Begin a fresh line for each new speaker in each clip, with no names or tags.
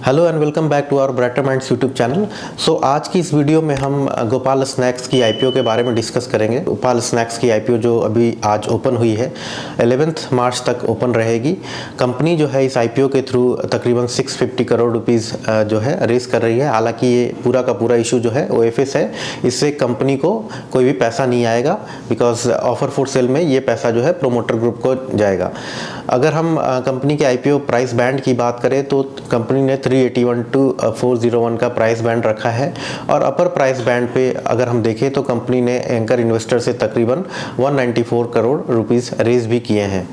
Hello and welcome back to our brighter minds YouTube channel. So आज की इस video में हम गोपाल स्नैक्स की आईपीओ के बारे में डिस्कस करेंगे। गोपाल स्नैक्स की आईपीओ जो अभी आज ओपन हुई है 11 मार्च तक ओपन रहेगी। कंपनी जो है इस आईपीओ के थ्रू तकरीबन 650 करोड़ रुपीस जो है रेस कर रही है। हालांकि ये पूरा का पूरा इशू जो है ओएफएस है, इससे कंपनी को कोई भी पैसा नहीं आएगा बिकॉज ऑफर फॉर सेल में ये पैसा जो है प्रोमोटर ग्रुप को जाएगा। अगर हम कंपनी के आईपीओ प्राइस बैंड की बात करें तो कंपनी ने 381 to 401 का प्राइस बैंड रखा है और अपर प्राइस बैंड पे अगर हम देखें तो कंपनी ने एंकर इन्वेस्टर से तकरीबन 194 करोड़ रुपीस रेज भी किए हैं।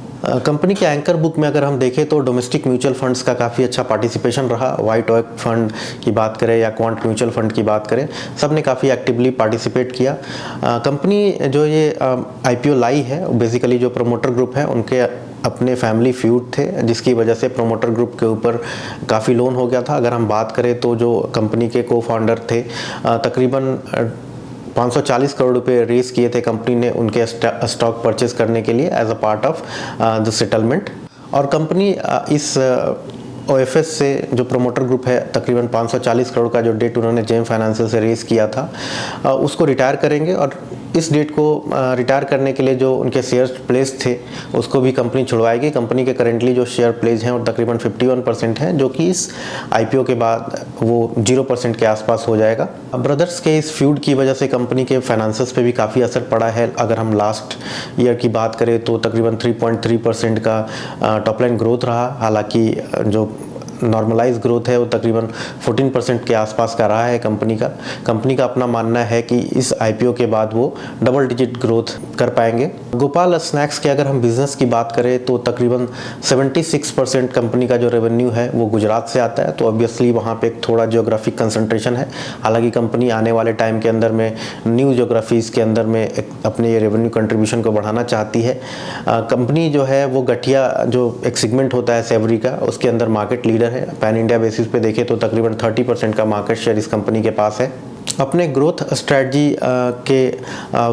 कंपनी के एंकर बुक में अगर हम देखें तो डोमेस्टिक म्यूचुअल फंड्स का काफ़ी अच्छा पार्टिसिपेशन रहा। वाइट ऑक फंड की बात करें या क्वांट म्यूचुअल फंड की बात करें, सब ने काफ़ी एक्टिवली पार्टिसिपेट किया। कंपनी जो ये आईपीओ लाई है बेसिकली जो प्रोमोटर ग्रुप है उनके अपने फैमिली फ्यूड थे, जिसकी वजह से प्रोमोटर ग्रुप के ऊपर काफ़ी लोन हो गया था। अगर हम बात करें तो जो कंपनी के को फाउंडर थे तकरीबन 540 करोड़ रुपए रेस किए थे कंपनी ने उनके स्टॉक परचेज करने के लिए as a part of the settlement. और कंपनी इस ओएफएस से जो प्रोमोटर ग्रुप है तकरीबन 540 करोड़ का जो डेट उन्होंने जेम फाइनेंशियल से रेस किया था उसको रिटायर करेंगे और इस डेट को रिटायर करने के लिए जो उनके शेयर प्लेस थे उसको भी कंपनी छुड़वाएगी। कंपनी के करेंटली जो शेयर प्लेस हैं वो तकरीबन 51% हैं, जो कि इस आईपीओ के बाद वो 0% के आसपास हो जाएगा। ब्रदर्स के इस फ्यूड की वजह से कंपनी के फाइनेंसेस पे भी काफ़ी असर पड़ा है। अगर हम लास्ट ईयर की बात करें तो तकरीबन 3.3% का टॉप लाइन ग्रोथ रहा। हालांकि जो नॉर्मलाइज ग्रोथ है वो तकरीबन 14% के आसपास का रहा है कंपनी का अपना मानना है कि इस आईपीओ के बाद वो डबल डिजिट ग्रोथ कर पाएंगे। गोपाल स्नैक्स के अगर हम बिजनेस की बात करें तो तकरीबन 76% कंपनी का जो रेवेन्यू है वो गुजरात से आता है, तो ऑब्वियसली वहाँ पे एक थोड़ा जियोग्राफिक कंसंट्रेशन है। हालांकि कंपनी आने वाले टाइम के अंदर में न्यू जियोग्राफीज़ के अंदर में अपने ये रेवेन्यू कंट्रीब्यूशन को बढ़ाना चाहती है। कंपनी जो है वो गठिया जो एक सेगमेंट होता है सेवरी का, उसके अंदर मार्केट लीडर है। पैन इंडिया बेसिस पे देखें तो तकरीबन 30% का मार्केट शेयर इस कंपनी के पास है। अपने ग्रोथ स्ट्रेटजी के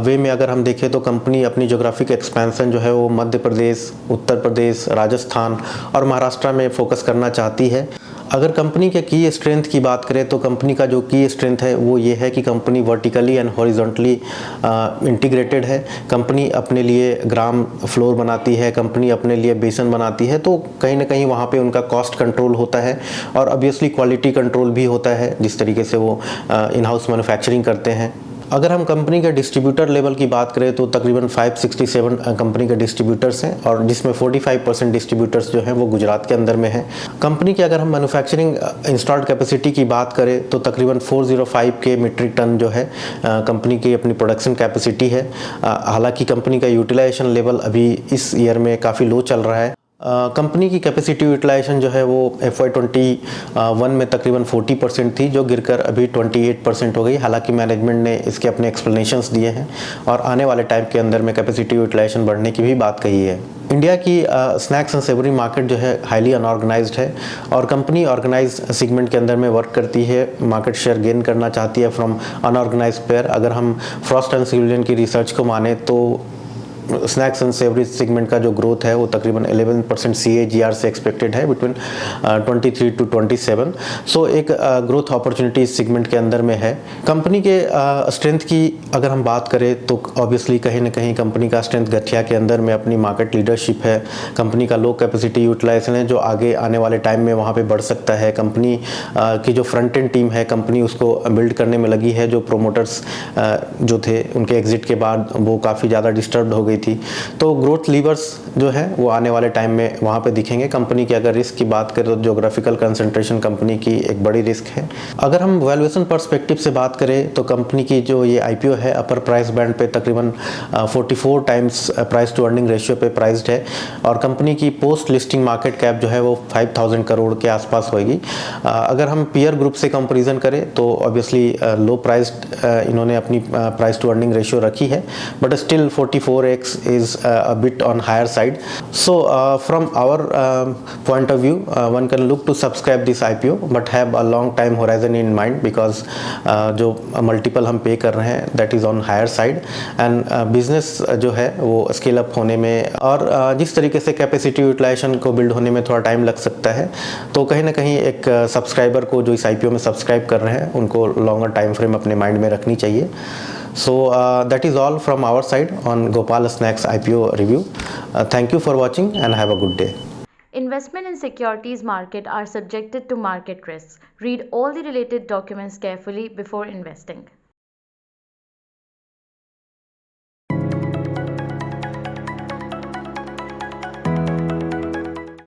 वे में अगर हम देखें तो कंपनी अपनी ज्योग्राफिक एक्सपेंशन जो है वो मध्य प्रदेश, उत्तर प्रदेश, राजस्थान और महाराष्ट्र में फोकस करना चाहती है। अगर कंपनी के की स्ट्रेंथ की बात करें तो कंपनी का जो की स्ट्रेंथ है वो ये है कि company vertically and horizontally integrated है। कंपनी अपने लिए ग्राम फ्लोर बनाती है, कंपनी अपने लिए बेसन बनाती है, तो कहीं ना कहीं वहाँ पे उनका कॉस्ट कंट्रोल होता है और ऑब्वियसली क्वालिटी कंट्रोल भी होता है जिस तरीके से वो इन हाउस मैन्युफैक्चरिंग करते हैं। अगर हम कंपनी के डिस्ट्रीब्यूटर लेवल की बात करें तो तकरीबन 567 कंपनी के डिस्ट्रीब्यूटर्स हैं और जिसमें 45% डिस्ट्रीब्यूटर्स जो हैं वो गुजरात के अंदर में हैं। कंपनी की अगर हम मैन्युफैक्चरिंग इंस्टॉल्ड कैपेसिटी की बात करें तो तकरीबन 405 के मीट्रिक टन जो है कंपनी की अपनी प्रोडक्शन कैपेसिटी है। हालांकि कंपनी का यूटिलाइजेशन लेवल अभी इस ईयर में काफ़ी लो चल रहा है। कंपनी की कैपेसिटी यूटिलाइजेशन जो है वो FY21 में तकरीबन 40% थी, जो गिरकर अभी 28% हो गई। हालांकि मैनेजमेंट ने इसके अपने एक्सप्लेनेशंस दिए हैं और आने वाले टाइम के अंदर में कैपेसिटी यूटिलाइजेशन बढ़ने की भी बात कही है। इंडिया की स्नैक्स एंड सेवरी मार्केट जो है हाईली अनऑर्गेनाइज्ड है और कंपनी ऑर्गेनाइज सेगमेंट के अंदर में वर्क करती है, मार्केट शेयर गेन करना चाहती है फ्रॉम अनऑर्गेनाइज्ड प्लेयर। अगर हम फ्रॉस्ट एंड सिविलियन की रिसर्च को माने तो स्नैक्स एंड सेवरी सेगमेंट का जो ग्रोथ है वो तकरीबन 11% CAGR से एक्सपेक्टेड है बिटवीन 23 to 27। सो एक ग्रोथ अपॉर्चुनिटी इस सेगमेंट के अंदर में है। कंपनी के स्ट्रेंथ की अगर हम बात करें तो ऑब्वियसली कहीं ना कहीं कंपनी का स्ट्रेंथ गठिया के अंदर में अपनी मार्केट लीडरशिप है। कंपनी का लो कैपेसिटी यूटिलाइजेशन है जो आगे आने वाले टाइम में वहाँ पे बढ़ सकता है। कंपनी की जो फ्रंट एंड टीम है कंपनी उसको बिल्ड करने में लगी है। जो प्रोमोटर्स जो थे उनके एग्जिट के बाद वो काफ़ी ज़्यादा डिस्टर्ब हो गई थी, तो ग्रोथ लीवर्स जो है वो आने वाले टाइम में वहाँ पे दिखेंगे। कंपनी की अगर रिस्क की बात करें तो ज्योग्राफिकल कंसंट्रेशन कंपनी की एक बड़ी रिस्क है। अगर हम वैल्यूएशन पर्सपेक्टिव से बात करें तो कंपनी की जो ये आईपीओ है अपर प्राइस बैंड पे तकरीबन 44 times price to earning ratio पे प्राइस्ड है और कंपनी की पोस्ट लिस्टिंग मार्केट कैप जो है वो 5000 करोड़ के आसपास होगी। अगर हम पीयर ग्रुप से कंपेरिजन करें तो ऑब्वियसली लो प्राइस्ड इन्होंने अपनी प्राइस टू अर्निंग रेशियो रखी है, but still 44x stakes is a bit on higher side. So from our point of view, one can look to subscribe this IPO but have a long time horizon in mind, because जो multiple हम पे कर रहे हैं that is on higher side, and business जो है वो scale up होने में और जिस तरीके से कैपेसिटी यूटिलाइजेशन को बिल्ड होने में थोड़ा टाइम लग सकता है, तो कहीं ना कहीं एक सब्सक्राइबर को जो इस IPO में सब्सक्राइब कर रहे हैं उनको लॉन्गर टाइम फ्रेम अपने माइंड में रखनी चाहिए. So that is all from our side on Gopal Snacks IPO review. Thank you for watching and have a good day.
Investment in securities market are subjected to market risks. Read all the related documents carefully before investing.